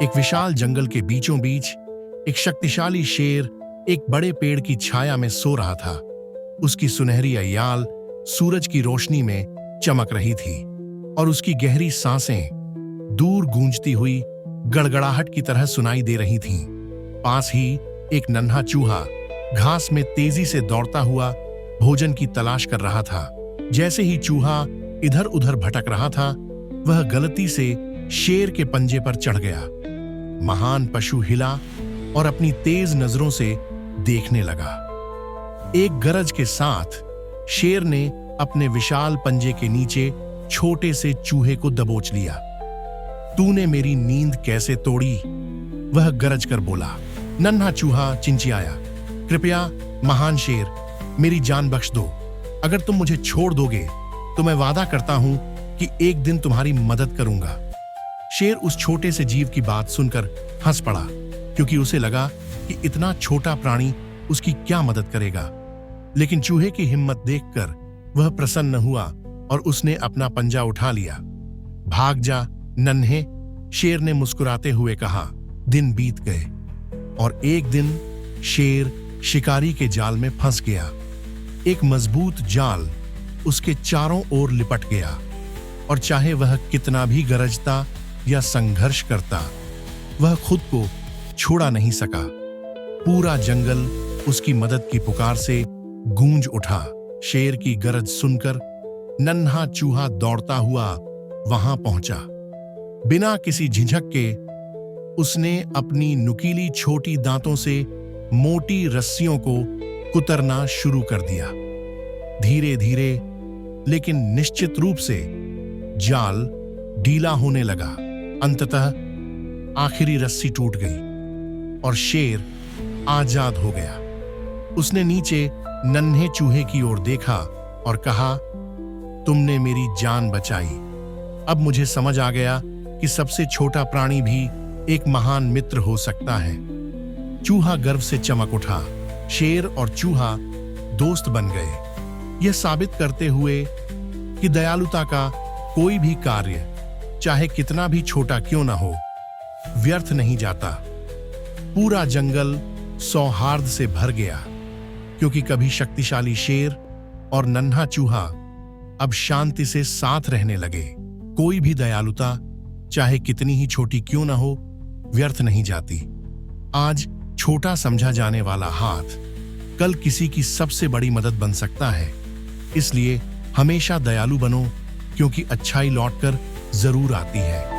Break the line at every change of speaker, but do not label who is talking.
एक विशाल जंगल के बीचों बीच एक शक्तिशाली शेर एक बड़े पेड़ की छाया में सो रहा था। उसकी सुनहरी अय्याल सूरज की रोशनी में चमक रही थी और उसकी गहरी सांसें दूर गूंजती हुई गड़गड़ाहट की तरह सुनाई दे रही थीं। पास ही एक नन्हा चूहा घास में तेजी से दौड़ता हुआ भोजन की तलाश कर रहा था। जैसे ही चूहा इधर उधर भटक रहा था, वह गलती से शेर के पंजे पर चढ़ गया। महान पशु हिला और अपनी तेज नजरों से देखने लगा। एक गरज के साथ शेर ने अपने विशाल पंजे के नीचे छोटे से चूहे को दबोच लिया। तूने मेरी नींद कैसे तोड़ी? वह गरज कर बोला। नन्हा चूहा चिंचियाया, कृपया महान शेर, मेरी जान बख्श दो। अगर तुम मुझे छोड़ दोगे तो मैं वादा करता हूं कि एक दिन तुम्हारी मदद करूंगा। शेर उस छोटे से जीव की बात सुनकर हंस पड़ा, क्योंकि उसे लगा कि इतना छोटा प्राणी उसकी क्या मदद करेगा। लेकिन चूहे की हिम्मत देखकर वह प्रसन्न हुआ और उसने अपना पंजा उठा लिया। भाग जा नन्हे, शेर ने मुस्कुराते हुए कहा। दिन बीत गए और एक दिन शेर शिकारी के जाल में फंस गया। एक मजबूत जाल उसके चारों ओर लिपट गया और चाहे वह कितना भी गरजता या संघर्ष करता, वह खुद को छोड़ा नहीं सका। पूरा जंगल उसकी मदद की पुकार से गूंज उठा। शेर की गरज सुनकर नन्हा चूहा दौड़ता हुआ वहां पहुंचा। बिना किसी झिझक के उसने अपनी नुकीली छोटी दांतों से मोटी रस्सियों को कुतरना शुरू कर दिया। धीरे धीरे लेकिन निश्चित रूप से जाल ढीला होने लगा। अंततः आखिरी रस्सी टूट गई और शेर आजाद हो गया। उसने नीचे नन्हे चूहे की ओर देखा और कहा, तुमने मेरी जान बचाई। अब मुझे समझ आ गया कि सबसे छोटा प्राणी भी एक महान मित्र हो सकता है। चूहा गर्व से चमक उठा। शेर और चूहा दोस्त बन गए, यह साबित करते हुए कि दयालुता का कोई भी कार्य, चाहे कितना भी छोटा क्यों न हो, व्यर्थ नहीं जाता। पूरा जंगल सौहार्द से भर गया, क्योंकि कभी शक्तिशाली शेर और नन्हा चूहा अब शांति से साथ रहने लगे। कोई भी दयालुता, चाहे कितनी ही छोटी क्यों न हो, व्यर्थ नहीं जाती। आज छोटा समझा जाने वाला हाथ कल किसी की सबसे बड़ी मदद बन सकता है। इसलिए हमेशा दयालु बनो, क्योंकि अच्छाई लौटकर जरूर आती है।